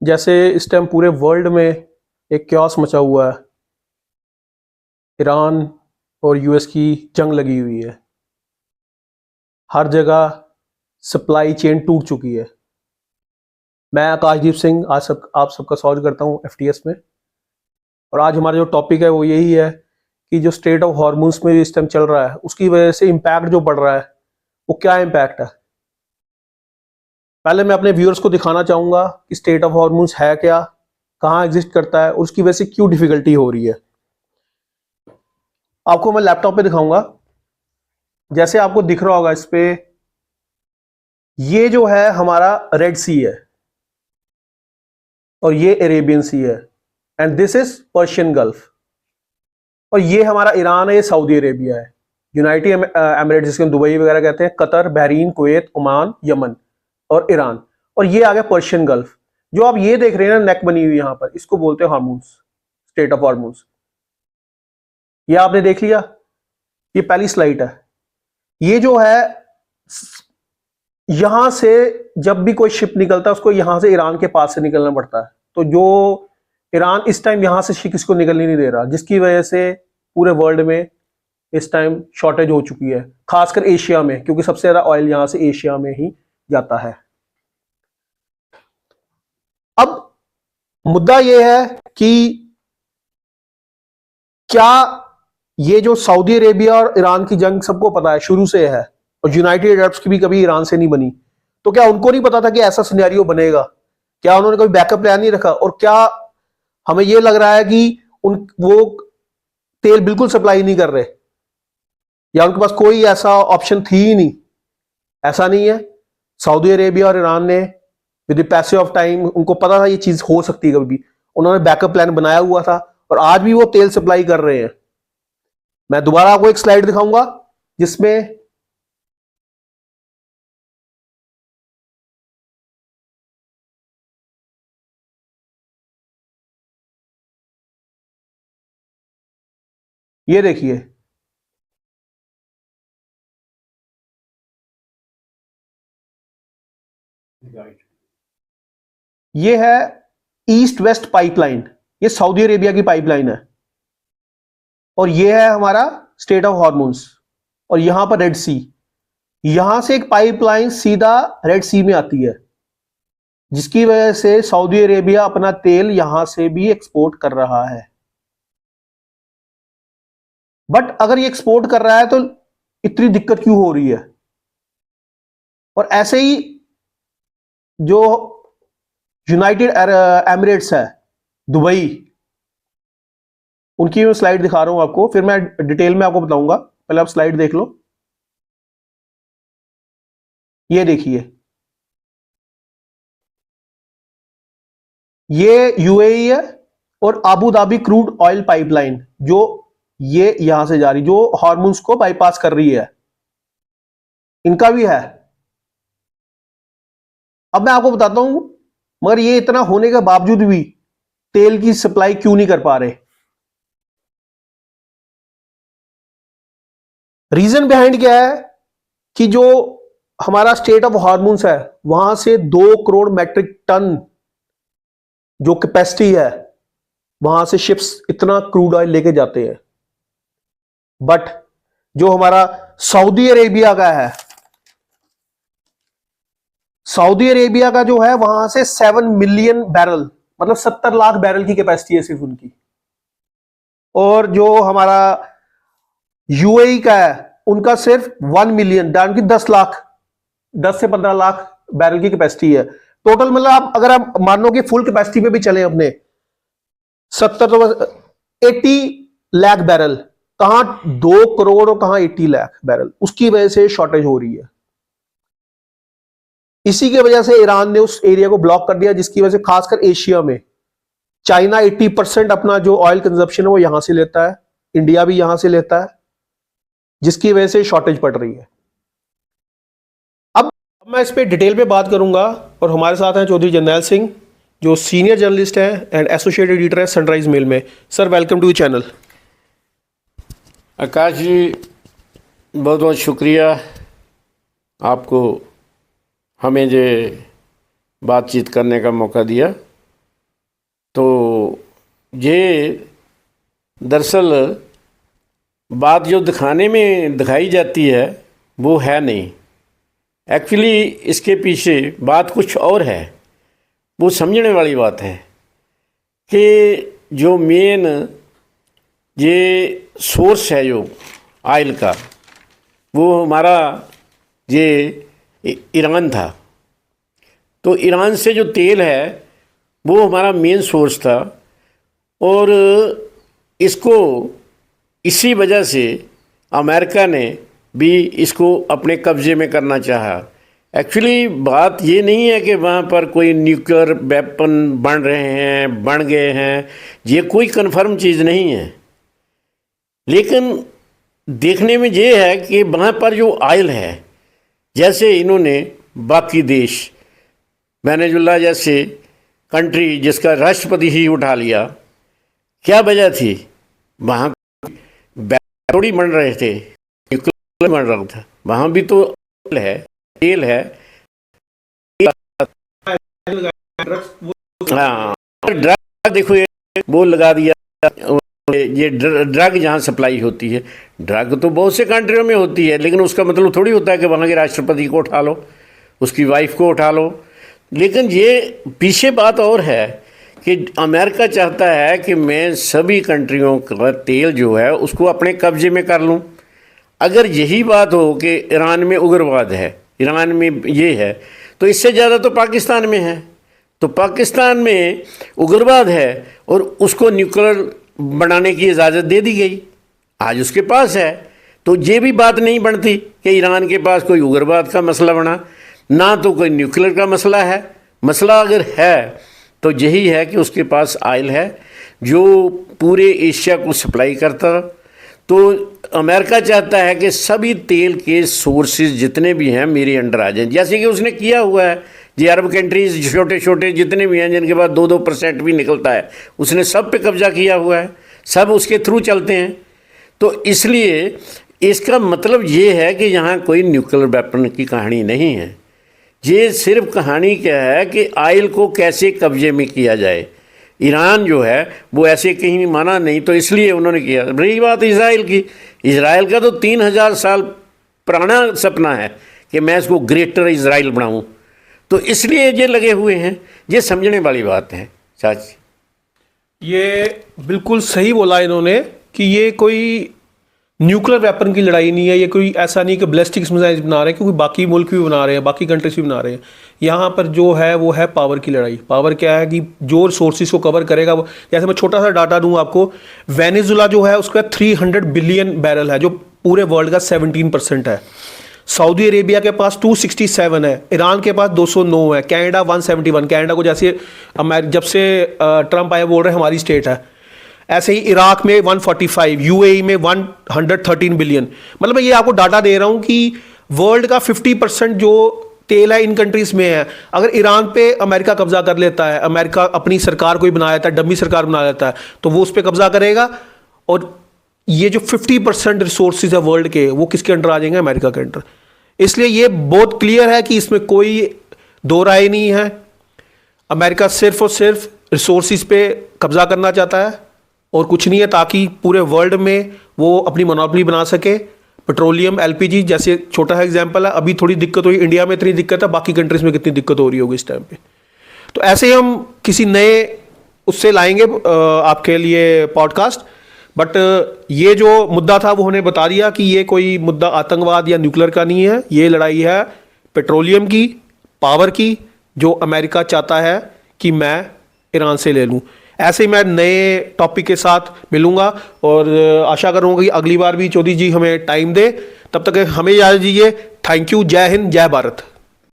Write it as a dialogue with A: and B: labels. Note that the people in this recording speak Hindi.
A: जैसे इस टाइम पूरे वर्ल्ड में एक क्यास मचा हुआ है, ईरान और यूएस की जंग लगी हुई है। हर जगह सप्लाई चेन टूट चुकी है। मैं आकाशदीप सिंह आज आप सबका स्वागत करता हूं एफटीएस में। और आज हमारा जो टॉपिक है वो यही है कि जो स्ट्रेट ऑफ हॉर्मूज में इस टाइम चल रहा है उसकी वजह से इम्पैक्ट जो बढ़ रहा है वो क्या इम्पैक्ट है। पहले मैं अपने व्यूअर्स को दिखाना चाहूंगा कि स्ट्रेट ऑफ हॉर्मूज है क्या, कहाँ एग्जिस्ट करता है और उसकी वजह से क्यों डिफिकल्टी हो रही है। आपको मैं लैपटॉप पे दिखाऊंगा। जैसे आपको दिख रहा होगा इस पे, ये जो है हमारा रेड सी है और ये अरेबियन सी है and this is Persian gulf. और ये हमारा ईरान है, ये सऊदी अरेबिया है, यूनाइटेड एमिरेट्स जिसको दुबई वगैरह कहते हैं, Qatar, Bahrain, Kuwait, Oman, Yemen और ईरान। और ये आ गया पर्शियन गल्फ। जो आप ये देख रहे हैं ना, नेक बनी हुई यहां पर, इसको बोलते हैं हार्मोन्स, स्टेट ऑफ हार्मोन्स। ये आपने देख लिया, ये पहली स्लाइड है। ये जो है यहां से जब भी कोई शिप निकलता है उसको यहां से ईरान के पास से निकलना पड़ता है। तो जो ईरान इस टाइम यहां से शिप इसको निकलने नहीं दे रहा, जिसकी वजह से पूरे वर्ल्ड में इस टाइम शॉर्टेज हो चुकी है, खासकर एशिया में, क्योंकि सबसे ज्यादा ऑयल यहां से एशिया में ही जाता है। अब मुद्दा यह है कि क्या ये जो सऊदी अरेबिया और ईरान की जंग सबको पता है, शुरू से है, और यूनाइटेड अरब्स की भी कभी ईरान से नहीं बनी, तो क्या उनको नहीं पता था कि ऐसा सिनेरियो बनेगा? क्या उन्होंने कोई बैकअप प्लान नहीं रखा? और क्या हमें यह लग रहा है कि वो तेल बिल्कुल सप्लाई नहीं कर रहे, या उनके पास कोई ऐसा ऑप्शन थी ही नहीं? ऐसा नहीं है। सऊदी अरेबिया और ईरान ने with the passage of time, उनको पता था ये चीज हो सकती है कभी भी, उन्होंने बैकअप प्लान बनाया हुआ था और आज भी वो तेल सप्लाई कर रहे हैं। मैं दोबारा आपको एक स्लाइड दिखाऊंगा जिसमें ये देखिए, ये है ईस्ट वेस्ट पाइपलाइन, ये सऊदी अरेबिया की पाइपलाइन है। और ये है हमारा स्टेट ऑफ हॉर्मोन्स, और यहां पर रेड सी, यहां से एक पाइपलाइन सीधा रेड सी में आती है, जिसकी वजह से सऊदी अरेबिया अपना तेल यहां से भी एक्सपोर्ट कर रहा है। बट अगर ये एक्सपोर्ट कर रहा है तो इतनी दिक्कत क्यों हो रही है? और ऐसे ही जो यूनाइटेड एमिरेट्स है, दुबई, उनकी मैं स्लाइड दिखा रहा हूं आपको, फिर मैं डिटेल में आपको बताऊंगा। पहले आप स्लाइड देख लो। ये देखिए, ये यूएई है और Abu Dhabi crude oil pipeline, जो ये यहां से जा रही, जो हार्मोन्स को बाईपास कर रही है, इनका भी है। अब मैं आपको बताता हूं, मगर ये इतना होने के बावजूद भी तेल की सप्लाई क्यों नहीं कर पा रहे? रीजन बिहाइंड क्या है कि जो हमारा स्टेट ऑफ हार्मोन्स है, वहां से 2 करोड़ मैट्रिक टन जो कैपेसिटी है, वहां से शिप्स इतना क्रूड ऑयल लेके जाते हैं। बट जो हमारा सऊदी अरेबिया का है, सऊदी अरेबिया का जो है, वहां से 7 मिलियन बैरल, मतलब 70 लाख बैरल की कैपेसिटी है सिर्फ उनकी। और जो हमारा यूएई का है, उनका सिर्फ 1 मिलियन, डाउन की 10 लाख, 10 से 15 लाख बैरल की कैपेसिटी है टोटल। मतलब आप अगर आप मान लो कि फुल कैपेसिटी पे भी चले अपने 70, तो 80 लाख बैरल, कहां 2 करोड़ और कहां 80 लाख बैरल, उसकी वजह से शॉर्टेज हो रही है। इसी की वजह से ईरान ने उस एरिया को ब्लॉक कर दिया, जिसकी वजह से खासकर एशिया में चाइना 80% अपना जो ऑयल कंजप्शन है वो यहां से लेता है, इंडिया भी यहां से लेता है, जिसकी वजह से शॉर्टेज पड़ रही है। अब मैं इस पे डिटेल पे बात करूंगा, और हमारे साथ हैं चौधरी जर्नैल सिंह, जो सीनियर जर्नलिस्ट हैं एंड एसोसिएट एडिटर है सनराइज मेल में। Sir, welcome to the channel.
B: Akash ji, बहुत बहुत शुक्रिया आपको हमें जो बातचीत करने का मौका दिया। तो ये दरअसल बात जो दिखाने में दिखाई जाती है वो है नहीं। एक्चुअली इसके पीछे बात कुछ और है। वो समझने वाली बात है कि जो मेन ये सोर्स है जो ऑयल का, वो हमारा ये ईरान था। तो ईरान से जो तेल है वो हमारा मेन सोर्स था, और इसको इसी वजह से अमेरिका ने भी इसको अपने कब्ज़े में करना चाहा। एक्चुअली बात ये नहीं है कि वहाँ पर कोई न्यूक्लियर वेपन बन रहे हैं, बन गए हैं, ये कोई कन्फर्म चीज़ नहीं है। लेकिन देखने में ये है कि वहाँ पर जो ऑयल है, जैसे इन्होंने बाकी देश वेनेजुला जैसे कंट्री जिसका राष्ट्रपति ही उठा लिया, क्या वजह थी? वहाँ थोड़ी बन रहे थे, न्यूक्लियर बन रहा था। वहाँ भी तो तेल है। हाँ, ड्रग देखो, ये वो लगा दिया। ये ड्रग जहाँ सप्लाई होती है, ड्रग तो बहुत से कंट्रियों में होती है, लेकिन उसका मतलब थोड़ी होता है कि वहाँ के राष्ट्रपति को उठा लो, उसकी वाइफ को उठा लो। लेकिन ये पीछे बात और है कि अमेरिका चाहता है कि मैं सभी कंट्रियों का तेल जो है उसको अपने कब्जे में कर लूँ। अगर यही बात हो कि ईरान में उग्रवाद है, ईरान में ये है, तो इससे ज़्यादा तो पाकिस्तान में है। तो पाकिस्तान में उग्रवाद है और उसको न्यूक्लियर बनाने की इजाज़त दे दी गई, आज उसके पास है। तो ये भी बात नहीं बनती कि ईरान के पास कोई उग्रवाद का मसला बना, ना तो कोई न्यूक्लियर का मसला है। मसला अगर है तो यही है कि उसके पास ऑयल है जो पूरे एशिया को सप्लाई करता। तो अमेरिका चाहता है कि सभी तेल के सोर्सेज जितने भी हैं मेरे अंडर आ जाएं, जैसे कि उसने किया हुआ है। ये अरब कंट्रीज़ छोटे छोटे जितने भी हैं जिनके पास 2-2% भी निकलता है, उसने सब पे कब्जा किया हुआ है, सब उसके थ्रू चलते हैं। तो इसलिए इसका मतलब ये है कि यहाँ कोई न्यूक्लियर वेपन की कहानी नहीं है। ये सिर्फ कहानी क्या है कि ऑयल को कैसे कब्जे में किया जाए। ईरान जो है वो ऐसे कहीं माना नहीं, तो इसलिए उन्होंने किया। रही बात इजराइल की, इजराइल का तो 3000 साल पुराना सपना है कि मैं इसको ग्रेटर इजराइल बनाऊं, तो इसलिए ये लगे हुए हैं। ये समझने वाली बात है चाची।
A: ये बिल्कुल सही बोला इन्होंने कि ये कोई न्यूक्लियर वेपन की लड़ाई नहीं है। ये कोई ऐसा नहीं कि बैलिस्टिक मिसाइल्स बना रहे हैं, क्योंकि बाकी मुल्क भी बना रहे हैं, बाकी कंट्रीज भी बना रहे हैं। यहाँ पर जो है वो है पावर की लड़ाई। पावर क्या है कि जो रिसोर्सेज को कवर करेगा वो, जैसे मैं छोटा सा डाटा दूँ आपको, वेनेजुला जो है उसका 300 बिलियन बैरल है, जो पूरे वर्ल्ड का 17% है। सऊदी अरेबिया के पास 267 है, ईरान के पास 209 है, कनाडा 171। कनाडा को जैसे जब से ट्रंप आए बोल रहे हैं हमारी स्टेट है, ऐसे ही इराक में 145, यूएई में 113 बिलियन। मतलब मैं ये आपको डाटा दे रहा हूँ कि वर्ल्ड का 50% जो तेल है इन कंट्रीज में है। अगर ईरान पे अमेरिका कब्जा कर लेता है, अमेरिका अपनी सरकार कोई बना लेता है, डमी सरकार बना लेता है, तो वो उस पर कब्जा करेगा, और ये जो 50% रिसोर्सेज है वर्ल्ड के, वो किसके अंडर आ जाएंगे? अमेरिका के अंडर। इसलिए ये बहुत क्लियर है कि इसमें कोई दो राय नहीं है। अमेरिका सिर्फ और सिर्फ रिसोर्सेज पे कब्जा करना चाहता है और कुछ नहीं है, ताकि पूरे वर्ल्ड में वो अपनी मोनोपोली बना सके। पेट्रोलियम, एलपीजी जैसे छोटा सा एग्जांपल है। अभी थोड़ी दिक्कत हुई, इंडिया में इतनी दिक्कत है, बाकी कंट्रीज में कितनी दिक्कत हो रही होगी इस टाइम पे। तो ऐसे ही हम किसी नए उससे लाएंगे आपके लिए पॉडकास्ट। बट ये जो मुद्दा था वो उन्होंने बता दिया कि ये कोई मुद्दा आतंकवाद या न्यूक्लियर का नहीं है। ये लड़ाई है पेट्रोलियम की, पावर की, जो अमेरिका चाहता है कि मैं ईरान से ले लूँ। ऐसे ही मैं नए टॉपिक के साथ मिलूंगा और आशा करूँगा कि अगली बार भी चौधरी जी हमें टाइम दे। तब तक हमें इजाज़त दीजिए। Thank you. जय हिंद, जय भारत।